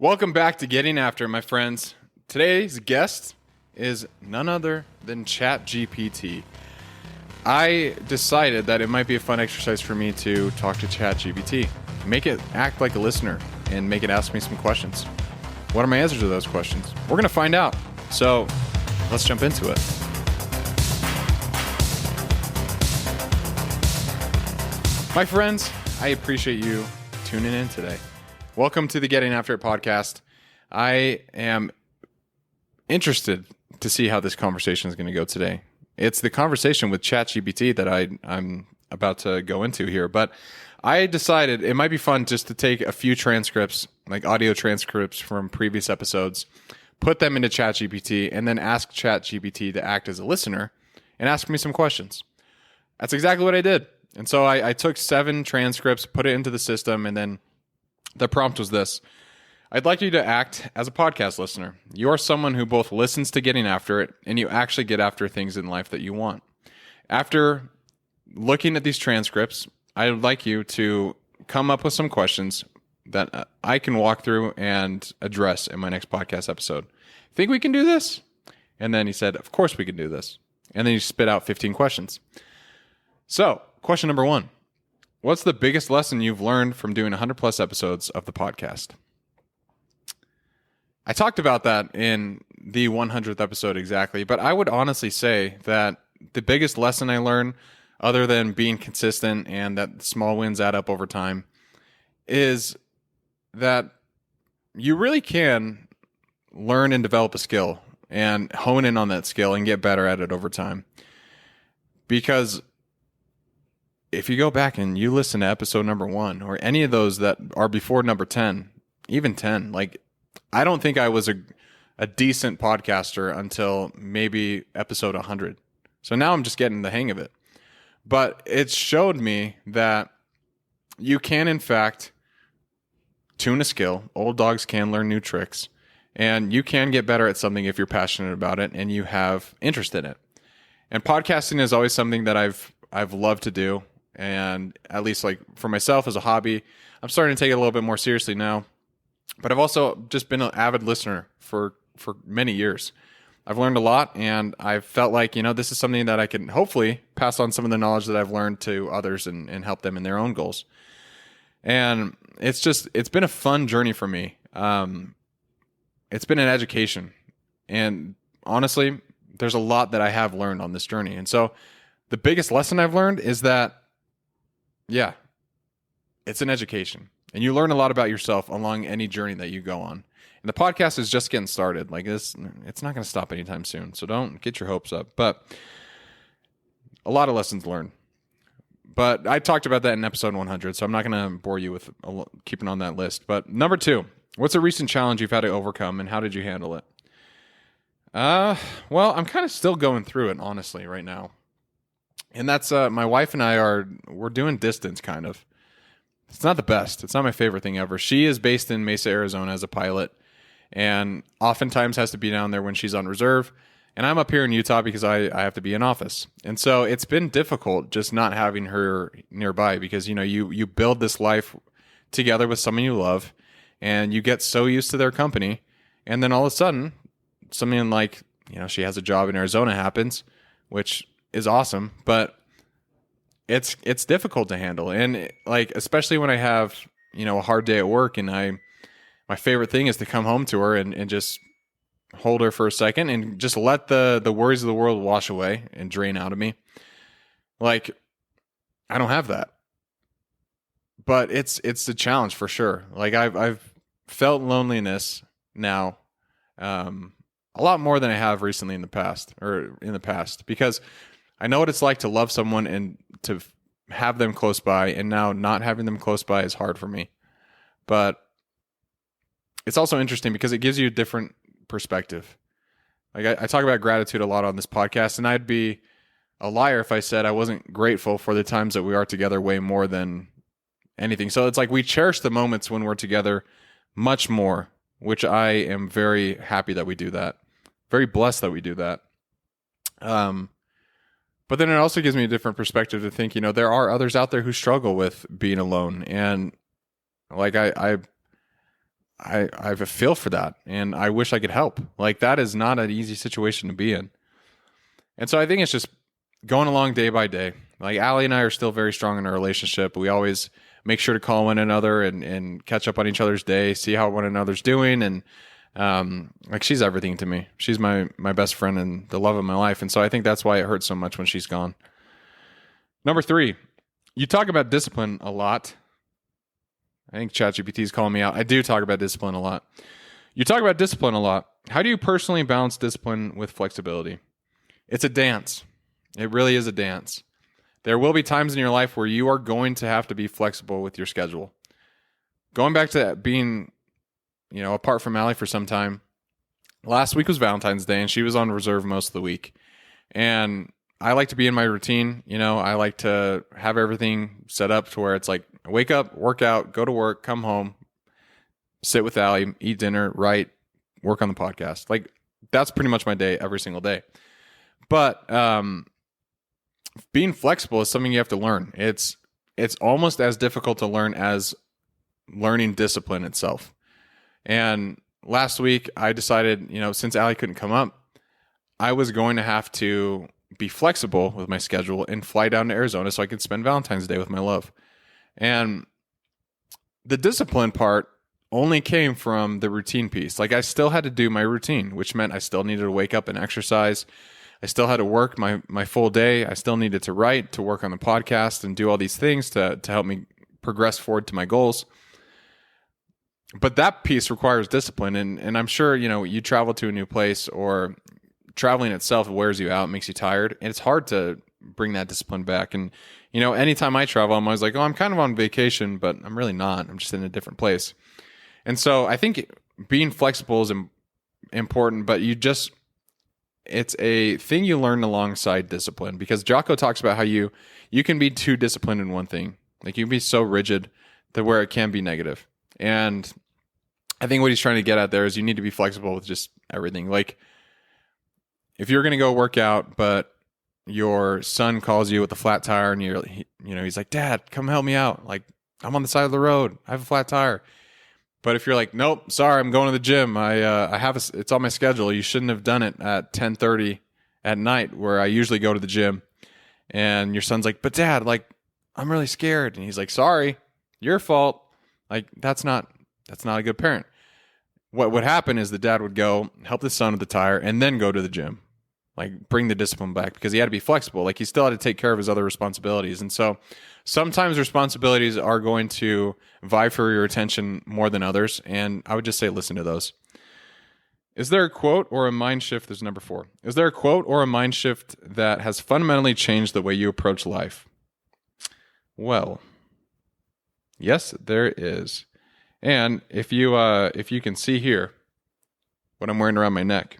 Welcome back to Getting After It, my friends. Today's guest is none other than ChatGPT. I decided that it might be a fun exercise for me to talk to ChatGPT, make it act like a listener, and make it ask me some questions. What are my answers to those questions? We're going to find out. So let's jump into it. My friends, I appreciate you tuning in today. Welcome to the Getting After It podcast. I am interested to see how this conversation is going to go today. It's the conversation with ChatGPT that I'm about to go into here, but I decided it might be fun just to take a few transcripts, like audio transcripts from previous episodes, put them into ChatGPT, and then ask ChatGPT to act as a listener and ask me some questions. That's exactly what I did. And so I took 7 transcripts, put it into the system, and then the prompt was this. I'd like you to act as a podcast listener. You are someone who both listens to Getting After It and you actually get after things in life that you want. After looking at these transcripts, I would like you to come up with some questions that I can walk through and address in my next podcast episode. Think we can do this? And then he said, of course we can do this. And then he spit out 15 questions. So, question number 1. What's the biggest lesson you've learned from doing 100 plus episodes of the podcast? I talked about that in the 100th episode exactly, but I would honestly say that the biggest lesson I learned, other than being consistent and that small wins add up over time, is that you really can learn and develop a skill and hone in on that skill and get better at it over time. Because if you go back and you listen to episode number 1 or any of those that are before number 10, even 10, like I don't think I was a decent podcaster until maybe episode 100. So now I'm just getting the hang of it. But it showed me that you can, in fact, tune a skill. Old dogs can learn new tricks. And you can get better at something if you're passionate about it and you have interest in it. And podcasting is always something that I've loved to do. And at least like for myself as a hobby, I'm starting to take it a little bit more seriously now. But I've also just been an avid listener for many years. I've learned a lot, and I've felt like, this is something that I can hopefully pass on some of the knowledge that I've learned to others and help them in their own goals. And it's been a fun journey for me. It's been an education. And honestly, there's a lot that I have learned on this journey. And so the biggest lesson I've learned is that, yeah, it's an education. And you learn a lot about yourself along any journey that you go on. And the podcast is just getting started. Like this, it's not going to stop anytime soon. So don't get your hopes up. But a lot of lessons learned. But I talked about that in episode 100, so I'm not going to bore you with keeping on that list. But number 2, what's a recent challenge you've had to overcome, and how did you handle it? Well, I'm kind of still going through it, honestly, right now. And that's my wife and we're doing distance, kind of. It's not the best. It's not my favorite thing ever. She is based in Mesa, Arizona as a pilot, and oftentimes has to be down there when she's on reserve. And I'm up here in Utah because I have to be in office. And so it's been difficult just not having her nearby because, you build this life together with someone you love, and you get so used to their company. And then all of a sudden, something like, she has a job in Arizona happens, which is awesome, but it's difficult to handle. And like, especially when I have, a hard day at work, and my favorite thing is to come home to her and just hold her for a second and just let the worries of the world wash away and drain out of me. Like, I don't have that, but it's a challenge for sure. Like I've felt loneliness now, a lot more than I have recently in the past, because I know what it's like to love someone and to have them close by, and now not having them close by is hard for me. But it's also interesting because it gives you a different perspective. Like I talk about gratitude a lot on this podcast, and I'd be a liar if I said I wasn't grateful for the times that we are together way more than anything. So it's like we cherish the moments when we're together much more, which I am very happy that we do that. Very blessed that we do that. But then it also gives me a different perspective to think, there are others out there who struggle with being alone. And like I feel for that, and I wish I could help. Like, that is not an easy situation to be in. And so I think it's just going along day by day. Like, Allie and I are still very strong in our relationship. We always make sure to call one another and catch up on each other's day, see how one another's doing. And like, she's everything to me. She's my best friend and the love of my life. And so I think that's why it hurts so much when she's gone. Number 3, you talk about discipline a lot. I think ChatGPT is calling me out. I do talk about discipline a lot. You talk about discipline a lot. How do you personally balance discipline with flexibility? It's a dance. It really is a dance. There will be times in your life where you are going to have to be flexible with your schedule. Going back to being, apart from Allie for some time, last week was Valentine's Day and she was on reserve most of the week. And I like to be in my routine. I like to have everything set up to where it's like, I wake up, work out, go to work, come home, sit with Allie, eat dinner, write, work on the podcast. Like, that's pretty much my day every single day. But being flexible is something you have to learn. It's almost as difficult to learn as learning discipline itself. And last week I decided, since Allie couldn't come up, I was going to have to be flexible with my schedule and fly down to Arizona so I could spend Valentine's Day with my love. And the discipline part only came from the routine piece. Like, I still had to do my routine, which meant I still needed to wake up and exercise. I still had to work my full day. I still needed to write, to work on the podcast, and do all these things to help me progress forward to my goals. But that piece requires discipline. And I'm sure, you travel to a new place, or traveling itself wears you out, makes you tired. And it's hard to bring that discipline back. And, anytime I travel, I'm always like, oh, I'm kind of on vacation, but I'm really not. I'm just in a different place. And so I think being flexible is important, but it's a thing you learn alongside discipline, because Jocko talks about how you can be too disciplined in one thing. Like, you can be so rigid to where it can be negative. And I think what he's trying to get at there is you need to be flexible with just everything. Like, if you're going to go work out, but your son calls you with a flat tire and he's like, Dad, come help me out. Like, I'm on the side of the road. I have a flat tire. But if you're like, nope, sorry, I'm going to the gym. It's on my schedule. You shouldn't have done it at 10:30 at night where I usually go to the gym. And your son's like, but Dad, like, I'm really scared. And he's like, sorry, your fault. Like, that's not a good parent. What would happen is the dad would go help the son with the tire and then go to the gym. Like, bring the discipline back, because he had to be flexible. Like, he still had to take care of his other responsibilities. And so sometimes responsibilities are going to vie for your attention more than others. And I would just say, listen to those. Is there a quote or a mind shift? There's number 4. Is there a quote or a mind shift that has fundamentally changed the way you approach life? Well, yes, there is. And if you can see here what I'm wearing around my neck,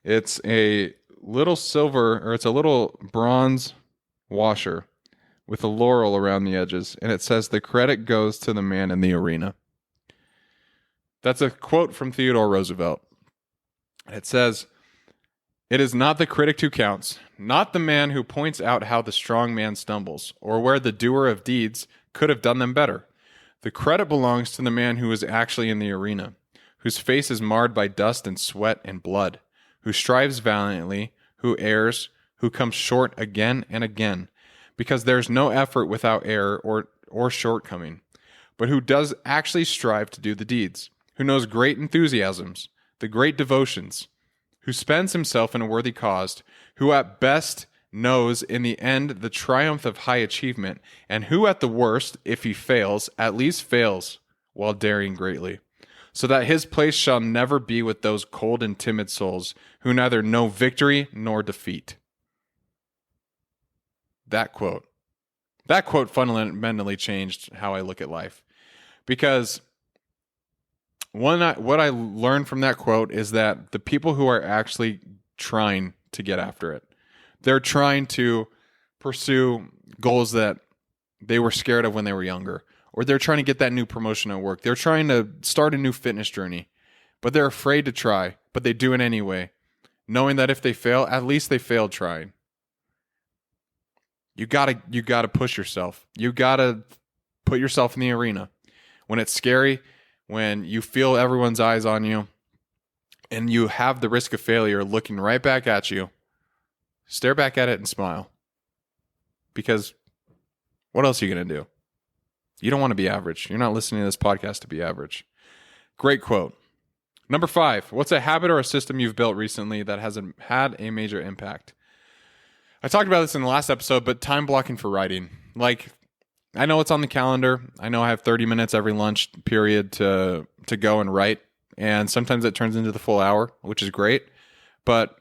it's a little bronze washer with a laurel around the edges, and it says, the credit goes to the man in the arena. That's a quote from Theodore Roosevelt. It says, it is not the critic who counts, not the man who points out how the strong man stumbles, or where the doer of deeds could have done them better. The credit belongs to the man who is actually in the arena, whose face is marred by dust and sweat and blood, who strives valiantly, who errs, who comes short again and again, because there's no effort without error or shortcoming, but who does actually strive to do the deeds, who knows great enthusiasms, the great devotions, who spends himself in a worthy cause, who at best knows in the end the triumph of high achievement, and who at the worst, if he fails, at least fails while daring greatly, so that his place shall never be with those cold and timid souls who neither know victory nor defeat. That quote fundamentally changed how I look at life, because what I learned from that quote is that the people who are actually trying to get after it, they're trying to pursue goals that they were scared of when they were younger, or they're trying to get that new promotion at work. They're trying to start a new fitness journey, but they're afraid to try, but they do it anyway, knowing that if they fail, at least they failed trying. You gotta push yourself. You gotta put yourself in the arena. When it's scary, when you feel everyone's eyes on you and you have the risk of failure looking right back at you, stare back at it and smile. Because what else are you going to do? You don't want to be average. You're not listening to this podcast to be average. Great quote. Number 5, what's a habit or a system you've built recently that hasn't had a major impact? I talked about this in the last episode, but time blocking for writing. Like, I know it's on the calendar. I know I have 30 minutes every lunch period to go and write. And sometimes it turns into the full hour, which is great. But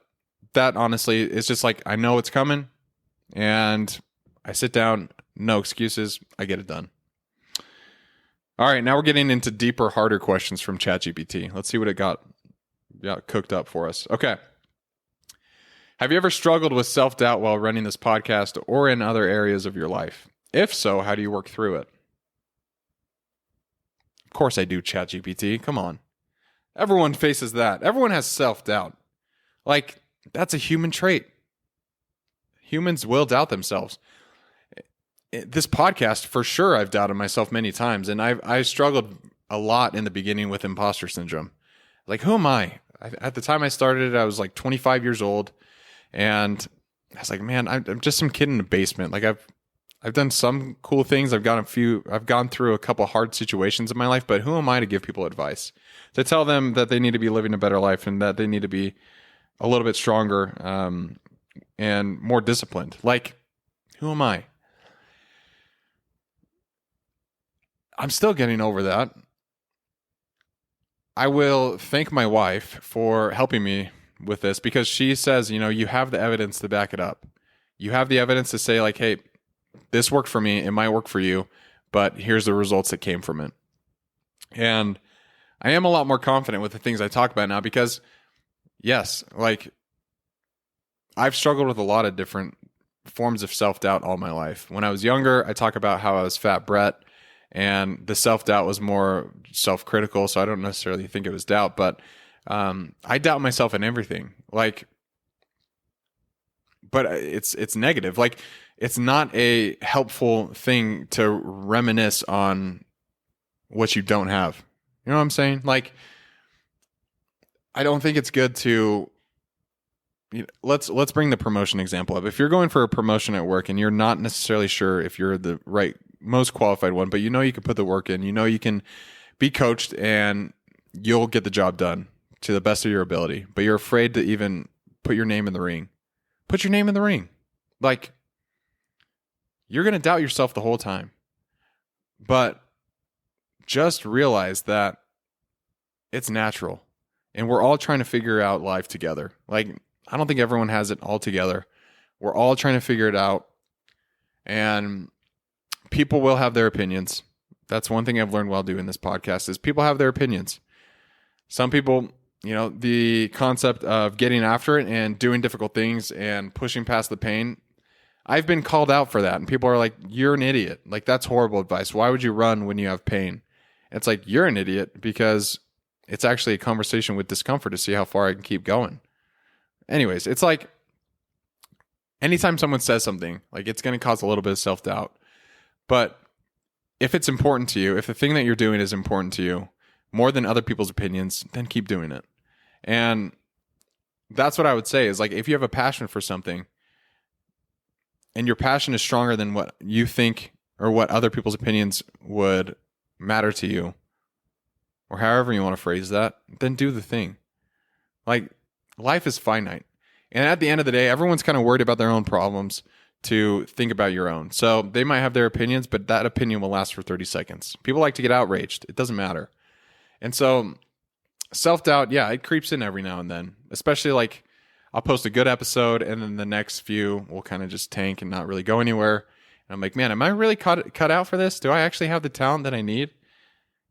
that honestly is just like, I know it's coming and I sit down, no excuses, I get it done. All right, now we're getting into deeper, harder questions from ChatGPT. Let's see what it got cooked up for us. Okay. Have you ever struggled with self-doubt while running this podcast or in other areas of your life? If so, how do you work through it? Of course I do, ChatGPT. Come on. Everyone faces that. Everyone has self-doubt. Like, that's a human trait. Humans will doubt themselves. This podcast, for sure, I've doubted myself many times, and I struggled a lot in the beginning with imposter syndrome. Like, who am I? At the time I started it, I was like 25 years old, and I was like, man, I'm just some kid in the basement. Like, I've done some cool things. I've gone through a couple hard situations in my life, but who am I to give people advice? To tell them that they need to be living a better life and that they need to be a little bit stronger and more disciplined. Like, who am I? I'm still getting over that. I will thank my wife for helping me with this because she says, you have the evidence to back it up. You have the evidence to say like, hey, this worked for me. It might work for you, but here's the results that came from it. And I am a lot more confident with the things I talk about now because yes, like I've struggled with a lot of different forms of self-doubt all my life. When I was younger, I talk about how I was fat Brett. And the self-doubt was more self-critical, so I don't necessarily think it was doubt, but I doubt myself in everything. Like, but it's negative. Like, it's not a helpful thing to reminisce on what you don't have. You know what I'm saying? Like, I don't think it's good to. Let's bring the promotion example up. If you're going for a promotion at work and you're not necessarily sure if you're the right most qualified one, but you can put the work in, you can be coached and you'll get the job done to the best of your ability, but you're afraid to even put your name in the ring. Put your name in the ring. Like, you're going to doubt yourself the whole time, but just realize that it's natural and we're all trying to figure out life together. Like, I don't think everyone has it all together. We're all trying to figure it out, and people will have their opinions. That's one thing I've learned while doing this podcast is people have their opinions. Some people, the concept of getting after it and doing difficult things and pushing past the pain, I've been called out for that. And people are like, you're an idiot. Like, that's horrible advice. Why would you run when you have pain? It's like, you're an idiot because it's actually a conversation with discomfort to see how far I can keep going. Anyways, it's like anytime someone says something, like, it's going to cause a little bit of self-doubt. But if it's important to you, if the thing that you're doing is important to you more than other people's opinions, then keep doing it. And that's what I would say is like, if you have a passion for something and your passion is stronger than what you think or what other people's opinions would matter to you, or however you want to phrase that, then do the thing. Like, life is finite. And at the end of the day, everyone's kind of worried about their own problems to think about your own. So they might have their opinions, but that opinion will last for 30 seconds. People like to get outraged. It doesn't matter. And so self-doubt, yeah, it creeps in every now and then, especially like I'll post a good episode and then the next few will kind of just tank and not really go anywhere. And I'm like, man, am I really cut out for this? Do I actually have the talent that I need?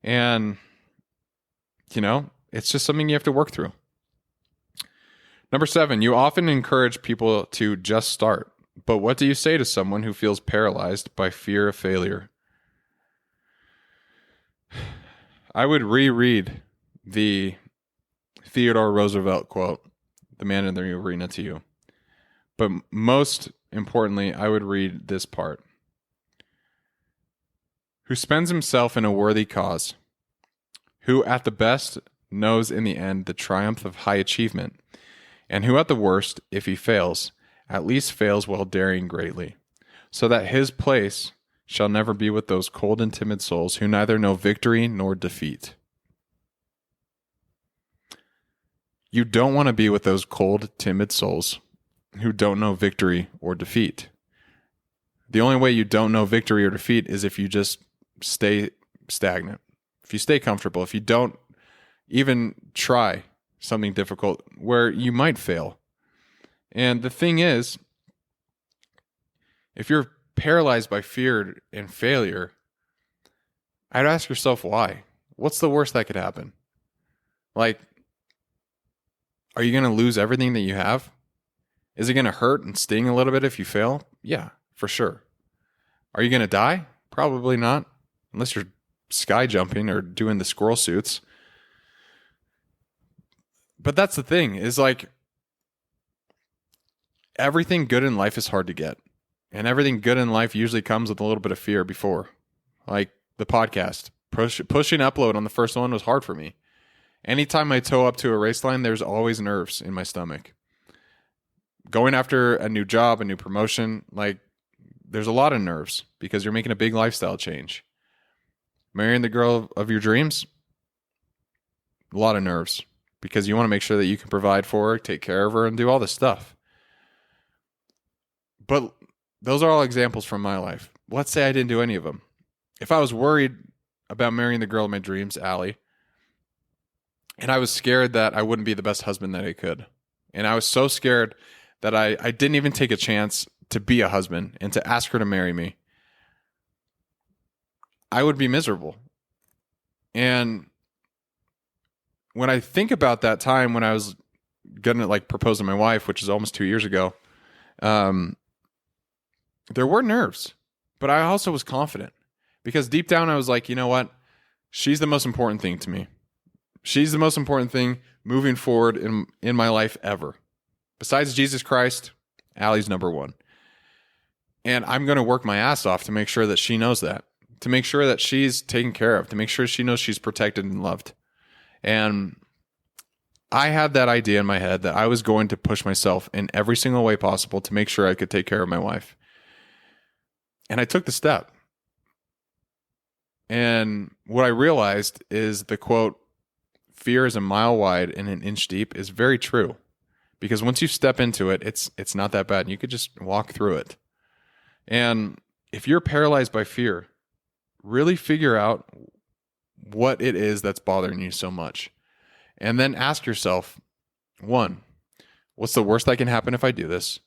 And, it's just something you have to work through. Number 7, you often encourage people to just start. But what do you say to someone who feels paralyzed by fear of failure? I would reread the Theodore Roosevelt quote, "The man in the arena," to you. But most importantly, I would read this part. Who spends himself in a worthy cause, who at the best knows in the end the triumph of high achievement, and who at the worst, if he fails, at least fails while daring greatly, so that his place shall never be with those cold and timid souls who neither know victory nor defeat. You don't want to be with those cold, timid souls who don't know victory or defeat. The only way you don't know victory or defeat is if you just stay stagnant. If you stay comfortable, if you don't even try something difficult where you might fail. And the thing is, if you're paralyzed by fear and failure, I'd ask yourself why. What's the worst that could happen? Like, are you going to lose everything that you have? Is it going to hurt and sting a little bit if you fail? Yeah, for sure. Are you going to die? Probably not, unless you're sky jumping or doing the squirrel suits. But that's the thing, is like, everything good in life is hard to get. And everything good in life usually comes with a little bit of fear before. Like the podcast. Pushing upload on the first one was hard for me. Anytime I toe up to a race line, there's always nerves in my stomach. Going after a new job, a new promotion, like, there's a lot of nerves because you're making a big lifestyle change. Marrying the girl of your dreams, a lot of nerves because you want to make sure that you can provide for her, take care of her, and do all this stuff. But those are all examples from my life. Let's say I didn't do any of them. If I was worried about marrying the girl of my dreams, Allie, and I was scared that I wouldn't be the best husband that I could, and I was so scared that I didn't even take a chance to be a husband and to ask her to marry me, I would be miserable. And when I think about that time when I was gonna like propose to my wife, which is almost 2 years ago, there were nerves, but I also was confident because deep down I was like, you know what? She's the most important thing to me. She's the most important thing moving forward in my life ever. Besides Jesus Christ, Allie's number one. And I'm going to work my ass off to make sure that she knows that, to make sure that she's taken care of, to make sure she knows she's protected and loved. And I had that idea in my head that I was going to push myself in every single way possible to make sure I could take care of my wife. And I took the step. And what I realized is the quote, "Fear is a mile wide and an inch deep," is very true. Because once you step into it, it's not that bad. And you could just walk through it. And if you're paralyzed by fear, really figure out what it is that's bothering you so much. And then ask yourself, one, what's the worst that can happen if I do this?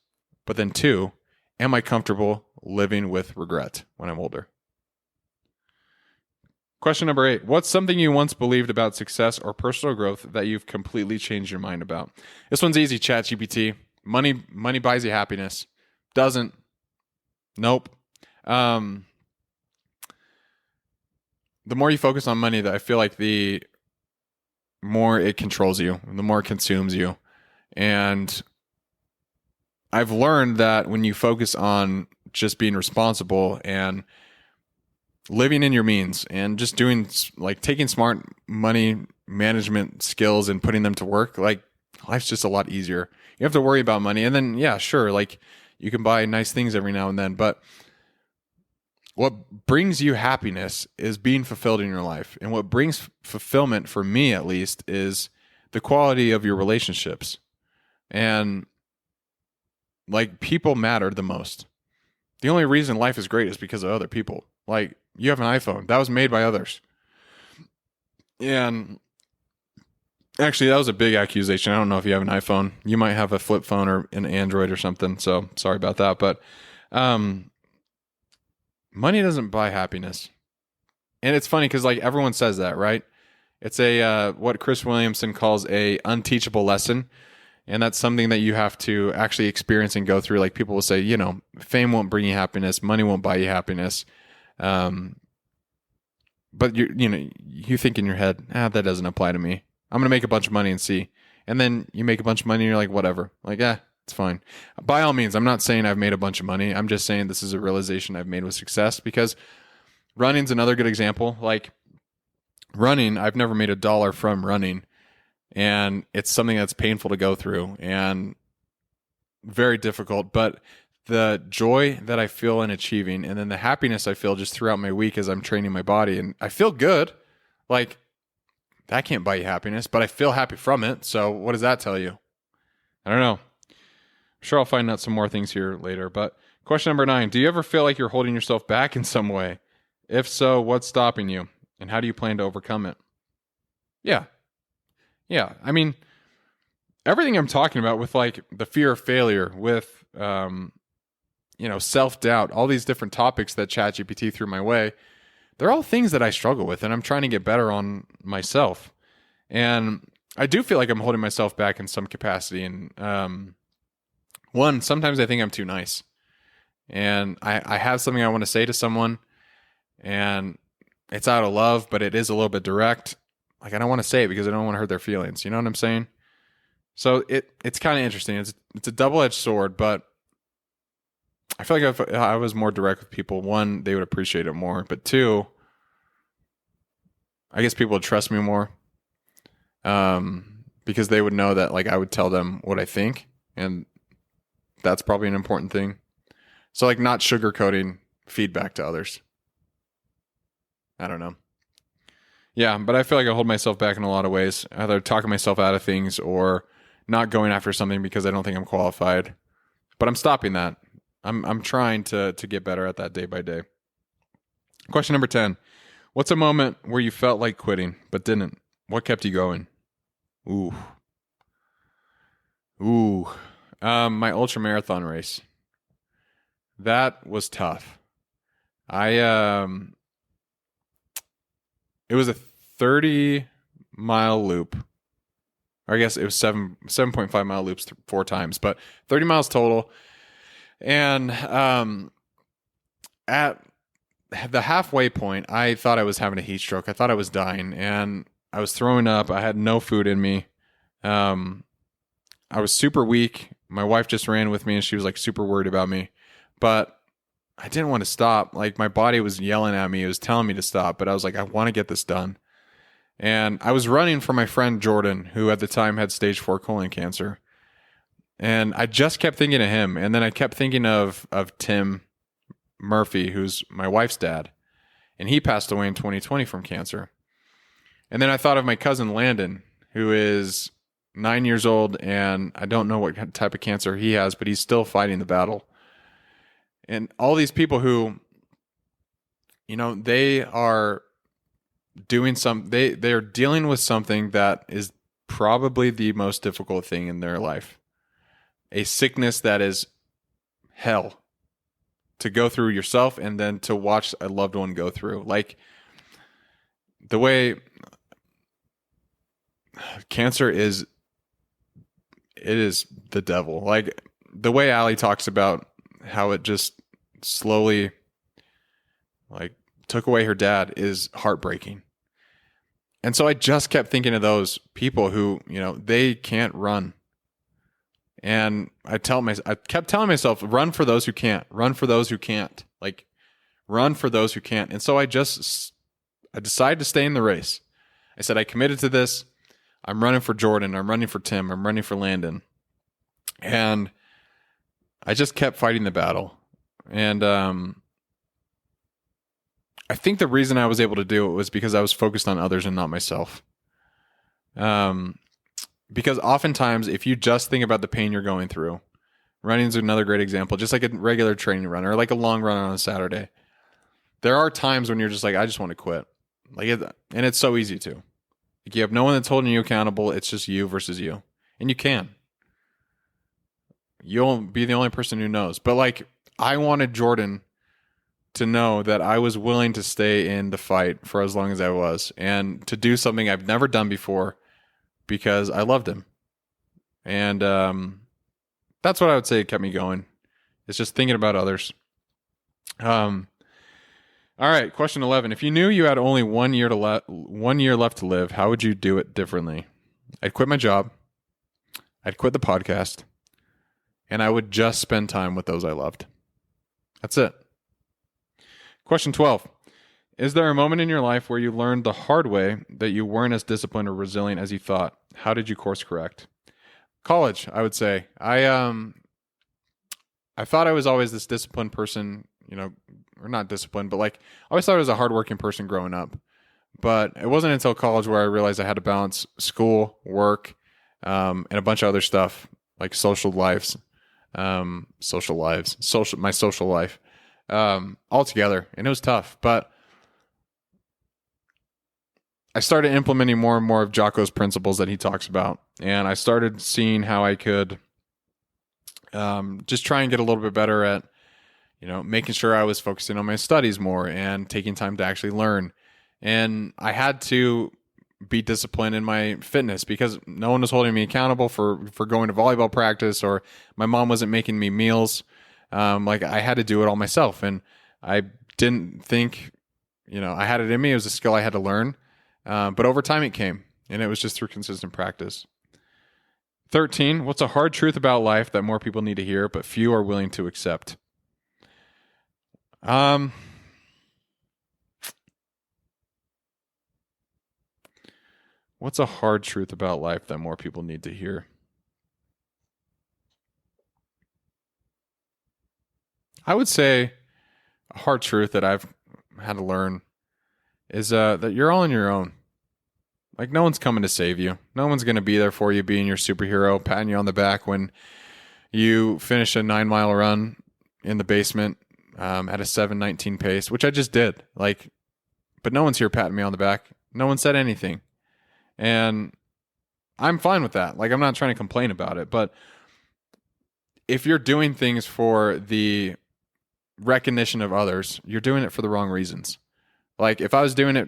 But then two, am I comfortable living with regret when I'm older? Question number 8. What's something you once believed about success or personal growth that you've completely changed your mind about? This one's easy, ChatGPT. Money buys you happiness. Doesn't. Nope. The more you focus on money, that I feel like the more it controls you, the more it consumes you. And I've learned that when you focus on just being responsible and living in your means and just doing, like, taking smart money management skills and putting them to work, like, life's just a lot easier. You have to worry about money. And then, yeah, sure, like, you can buy nice things every now and then, but what brings you happiness is being fulfilled in your life. And what brings fulfillment, for me at least, is the quality of your relationships. And, like, people matter the most. The only reason life is great is because of other people. Like, you have an iPhone. That was made by others. And actually, that was a big accusation. I don't know if you have an iPhone. You might have a flip phone or an Android or something. So sorry about that. But money doesn't buy happiness. And it's funny because, like, everyone says that, right? It's a what Chris Williamson calls a unteachable lesson. And that's something that you have to actually experience and go through. Like, people will say, you know, fame won't bring you happiness. Money won't buy you happiness. But you think in your head, that doesn't apply to me. I'm going to make a bunch of money and see. And then you make a bunch of money and you're like, whatever. Like, it's fine. By all means, I'm not saying I've made a bunch of money. I'm just saying this is a realization I've made with success, because running's another good example. Like, running, I've never made $1 from running, and it's something that's painful to go through and very difficult, but the joy that I feel in achieving, and then the happiness I feel just throughout my week as I'm training my body, and I feel good. Like, that can't buy you happiness, but I feel happy from it. So what does that tell you? I don't know. I'm sure I'll find out some more things here later. But question number 9, do you ever feel like you're holding yourself back in some way? If so, what's stopping you? And how do you plan to overcome it? Yeah. I mean, everything I'm talking about with like the fear of failure, with, self-doubt, all these different topics that ChatGPT threw my way, they're all things that I struggle with, and I'm trying to get better on myself. And I do feel like I'm holding myself back in some capacity. And one, sometimes I think I'm too nice. And I have something I want to say to someone, and it's out of love, but it is a little bit direct. Like, I don't want to say it because I don't want to hurt their feelings. You know what I'm saying? So it's kind of interesting. It's a double-edged sword, but I feel like if I was more direct with people, one, they would appreciate it more. But two, I guess people would trust me more, because they would know that like I would tell them what I think, and that's probably an important thing. So like not sugarcoating feedback to others. I don't know. Yeah, but I feel like I hold myself back in a lot of ways, either talking myself out of things or not going after something because I don't think I'm qualified. But I'm stopping that. I'm trying to get better at that day by day. Question number 10. What's a moment where you felt like quitting but didn't? What kept you going? Ooh. My ultra marathon race. That was tough. It was a 30-mile loop. Or I guess it was 7.5 mile loops 4 times, but 30 miles total. And at the halfway point, I thought I was having a heat stroke. I thought I was dying, and I was throwing up. I had no food in me. I was super weak. My wife just ran with me, and she was like super worried about me. But I didn't want to stop. Like, my body was yelling at me. It was telling me to stop, but I was like, I want to get this done. And I was running for my friend Jordan, who at the time had stage 4 colon cancer. And I just kept thinking of him. And then I kept thinking of Tim Murphy, who's my wife's dad. And he passed away in 2020 from cancer. And then I thought of my cousin Landon, who is 9 years old. And I don't know what type of cancer he has, but he's still fighting the battle. And all these people who, they are doing they're dealing with something that is probably the most difficult thing in their life. A sickness that is hell to go through yourself and then to watch a loved one go through. Like, the way cancer is the devil. Like, the way Allie talks about how it just slowly like took away her dad is heartbreaking. And so I just kept thinking of those people who, they can't run. And I kept telling myself, run for those who can't, run for those who can't, like run for those who can't. And so I decided to stay in the race. I said, I committed to this. I'm running for Jordan. I'm running for Tim. I'm running for Landon. And I just kept fighting the battle. And I think the reason I was able to do it was because I was focused on others and not myself. Because oftentimes, if you just think about the pain you're going through, running is another great example, just like a regular training run or like a long run on a Saturday. There are times when you're just like, I just want to quit. And it's so easy to. Like, you have no one that's holding you accountable. It's just you versus you. And you can. You'll be the only person who knows. But like, I wanted Jordan to know that I was willing to stay in the fight for as long as I was and to do something I've never done before because I loved him. And that's what I would say kept me going. It's just thinking about others. All right, question 11. If you knew you had only 1 year left to live, how would you do it differently? I'd quit my job. I'd quit the podcast. And I would just spend time with those I loved. That's it. Question 12. Is there a moment in your life where you learned the hard way that you weren't as disciplined or resilient as you thought? How did you course correct? College, I would say. I thought I was always this disciplined person, or not disciplined, but like I always thought I was a hardworking person growing up. But it wasn't until college where I realized I had to balance school, work, and a bunch of other stuff like my social life, all together, and it was tough. But I started implementing more and more of Jocko's principles that he talks about, and I started seeing how I could just try and get a little bit better at, making sure I was focusing on my studies more and taking time to actually learn. And I had to be disciplined in my fitness because no one was holding me accountable for going to volleyball practice, or my mom wasn't making me meals. Like I had to do it all myself, and I didn't think, I had it in me. It was a skill I had to learn. But over time it came, and it was just through consistent practice. 13, what's a hard truth about life that more people need to hear, but few are willing to accept? What's a hard truth about life that more people need to hear? I would say a hard truth that I've had to learn is that you're all on your own. Like, no one's coming to save you. No one's going to be there for you, being your superhero, patting you on the back when you finish a 9-mile run in the basement at a 7:19 pace, which I just did. But no one's here patting me on the back. No one said anything. And I'm fine with that. I'm not trying to complain about it. But if you're doing things for the recognition of others, you're doing it for the wrong reasons. If I was doing it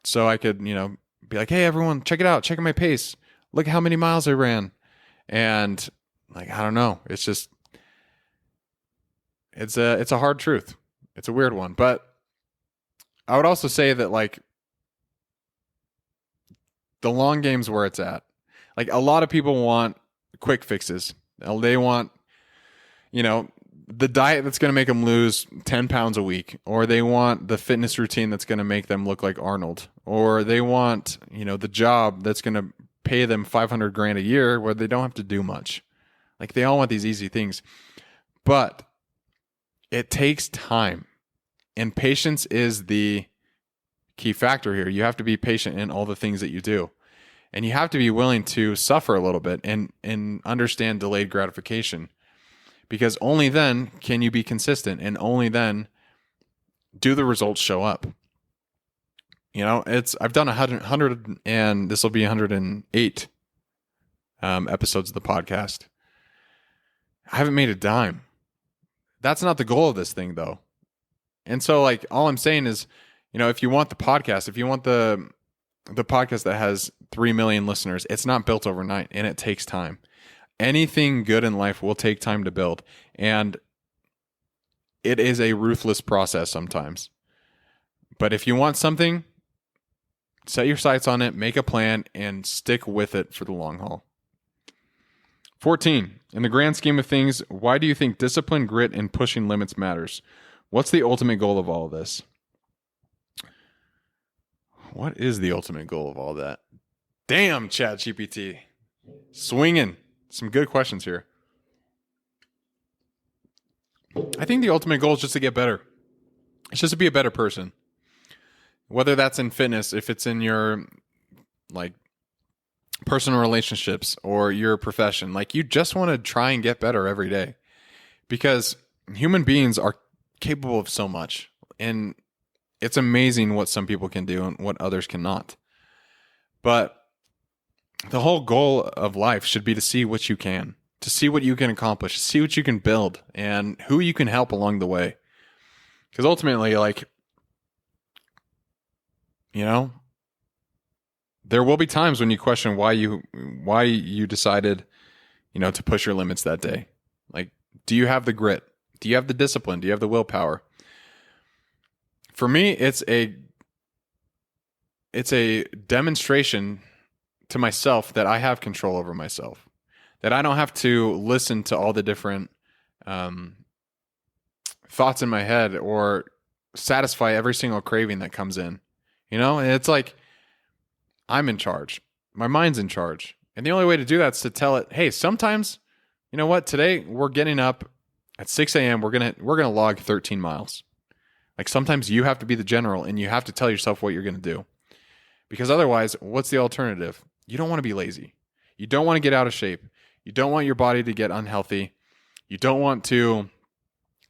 so I could, be like, hey, everyone, check it out. Check out my pace. Look at how many miles I ran. And I don't know. It's just, it's a hard truth. It's a weird one. But I would also say that the long game's where it's at. A lot of people want quick fixes. They want, the diet that's going to make them lose 10 pounds a week, or they want the fitness routine that's going to make them look like Arnold, or they want, the job that's going to pay them $500,000 a year where they don't have to do much. They all want these easy things, but it takes time, and patience is the key factor here. You have to be patient in all the things that you do, and you have to be willing to suffer a little bit and understand delayed gratification. Because only then can you be consistent, and only then do the results show up. I've done 100 and this will be 108 episodes of the podcast. I haven't made a dime. That's not the goal of this thing, though. And so, all I'm saying is, if you want the podcast, if you want the podcast that has 3 million listeners, it's not built overnight, and it takes time. Anything good in life will take time to build, and it is a ruthless process sometimes. But if you want something, set your sights on it, make a plan, and stick with it for the long haul. 14, in the grand scheme of things, why do you think discipline, grit, and pushing limits matters? What's the ultimate goal of all of this? What is the ultimate goal of all that? Damn, ChatGPT. Swinging. Some good questions here. I think the ultimate goal is just to get better. It's just to be a better person. Whether that's in fitness, if it's in your personal relationships or your profession, you just want to try and get better every day. Because human beings are capable of so much. And it's amazing what some people can do and what others cannot. But the whole goal of life should be to see what you can, to see what you can accomplish, see what you can build, and who you can help along the way. Because ultimately, there will be times when you question why you decided, to push your limits that day. Do you have the grit? Do you have the discipline? Do you have the willpower? For me, it's a demonstration to myself that I have control over myself, that I don't have to listen to all the different thoughts in my head or satisfy every single craving that comes in. And it's like, I'm in charge. My mind's in charge. And the only way to do that is to tell it, hey, sometimes, you know what? Today we're getting up at 6 a.m. We're gonna log 13 miles. Like, sometimes you have to be the general and you have to tell yourself what you're gonna do. Because otherwise, what's the alternative? You don't want to be lazy. You don't want to get out of shape. You don't want your body to get unhealthy. You don't want to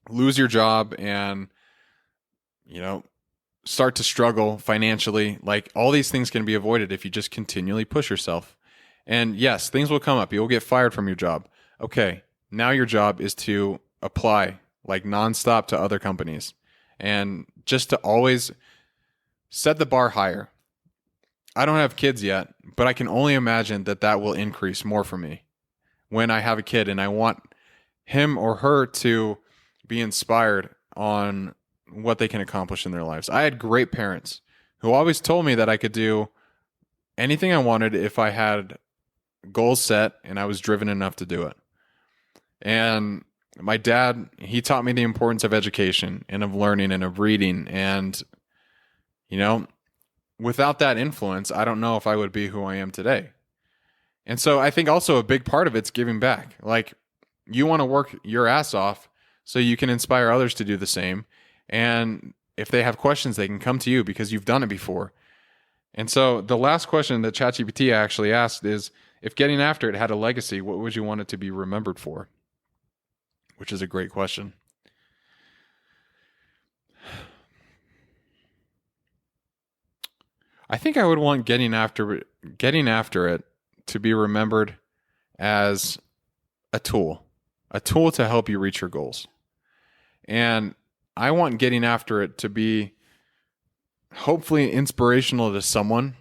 lose your job and, start to struggle financially. Like, all these things can be avoided if you just continually push yourself. And yes, things will come up. You'll get fired from your job. Okay, now your job is to apply like nonstop to other companies and just to always set the bar higher. I don't have kids yet, but I can only imagine that will increase more for me when I have a kid, and I want him or her to be inspired on what they can accomplish in their lives. I had great parents who always told me that I could do anything I wanted if I had goals set and I was driven enough to do it. And my dad, he taught me the importance of education and of learning and of reading. And, without that influence, I don't know if I would be who I am today. And so I think also a big part of it's giving back. Like, you want to work your ass off so you can inspire others to do the same. And if they have questions, they can come to you because you've done it before. And so the last question that ChatGPT actually asked is, if getting after it had a legacy, what would you want it to be remembered for? Which is a great question. I think I would want getting after it to be remembered as a tool to help you reach your goals. And I want getting after it to be hopefully inspirational to someone,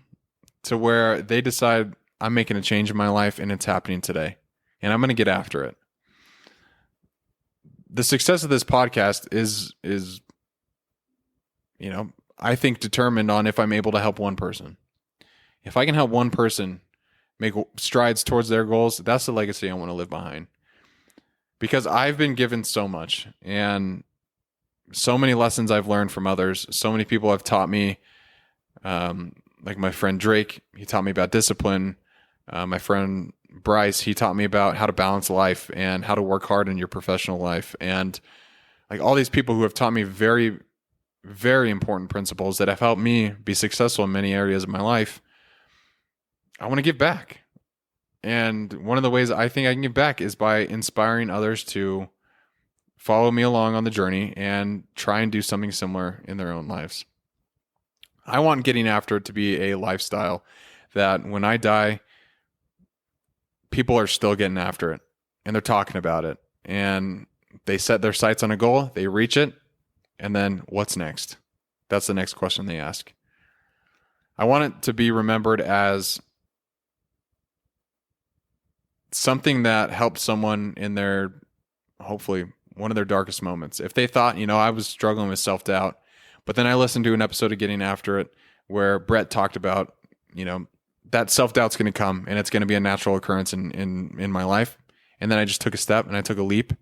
to where they decide, I'm making a change in my life and it's happening today, and I'm going to get after it. The success of this podcast is, I think determined on if I'm able to help one person. If I can help one person make strides towards their goals, that's the legacy I want to leave behind. Because I've been given so much, and so many lessons I've learned from others. So many people have taught me, like my friend Drake, he taught me about discipline. My friend Bryce, he taught me about how to balance life and how to work hard in your professional life. And like, all these people who have taught me very, very important principles that have helped me be successful in many areas of my life, I want to give back. And one of the ways I think I can give back is by inspiring others to follow me along on the journey and try and do something similar in their own lives. I want getting after it to be a lifestyle that when I die, people are still getting after it and they're talking about it, and they set their sights on a goal, they reach it, and then what's next? That's the next question they ask. I want it to be remembered as something that helped someone in their, hopefully, one of their darkest moments. If they thought, I was struggling with self-doubt, but then I listened to an episode of Getting After It where Brett talked about, that self-doubt's going to come and it's going to be a natural occurrence in my life. And then I just took a step and I took a leap.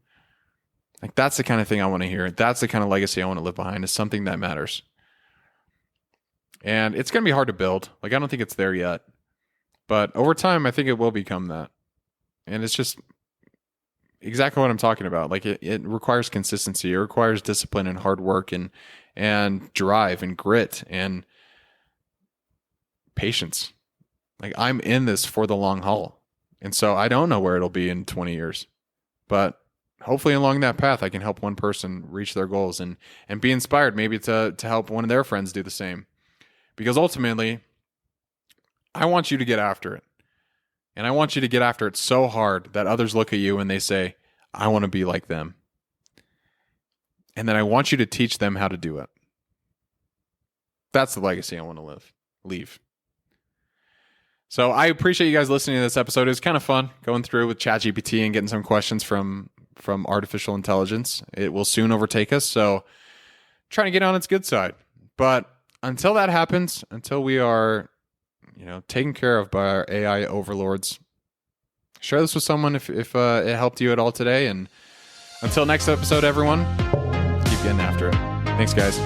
Like, that's the kind of thing I want to hear. That's the kind of legacy I want to leave behind, is something that matters. And it's going to be hard to build. Like, I don't think it's there yet, but over time, I think it will become that. And it's just exactly what I'm talking about. Like, it requires consistency. It requires discipline and hard work and drive and grit and patience. Like, I'm in this for the long haul. And so I don't know where it'll be in 20 years, but hopefully along that path, I can help one person reach their goals and be inspired maybe to help one of their friends do the same. Because ultimately, I want you to get after it. And I want you to get after it so hard that others look at you and they say, I want to be like them. And then I want you to teach them how to do it. That's the legacy I want to leave. So I appreciate you guys listening to this episode. It was kind of fun going through with ChatGPT and getting some questions from artificial intelligence. It will soon overtake us, so trying to get on its good side. But until that happens, until we are, taken care of by our AI overlords, share this with someone if it helped you at all today. And until next episode, everyone, keep getting after it. Thanks, guys.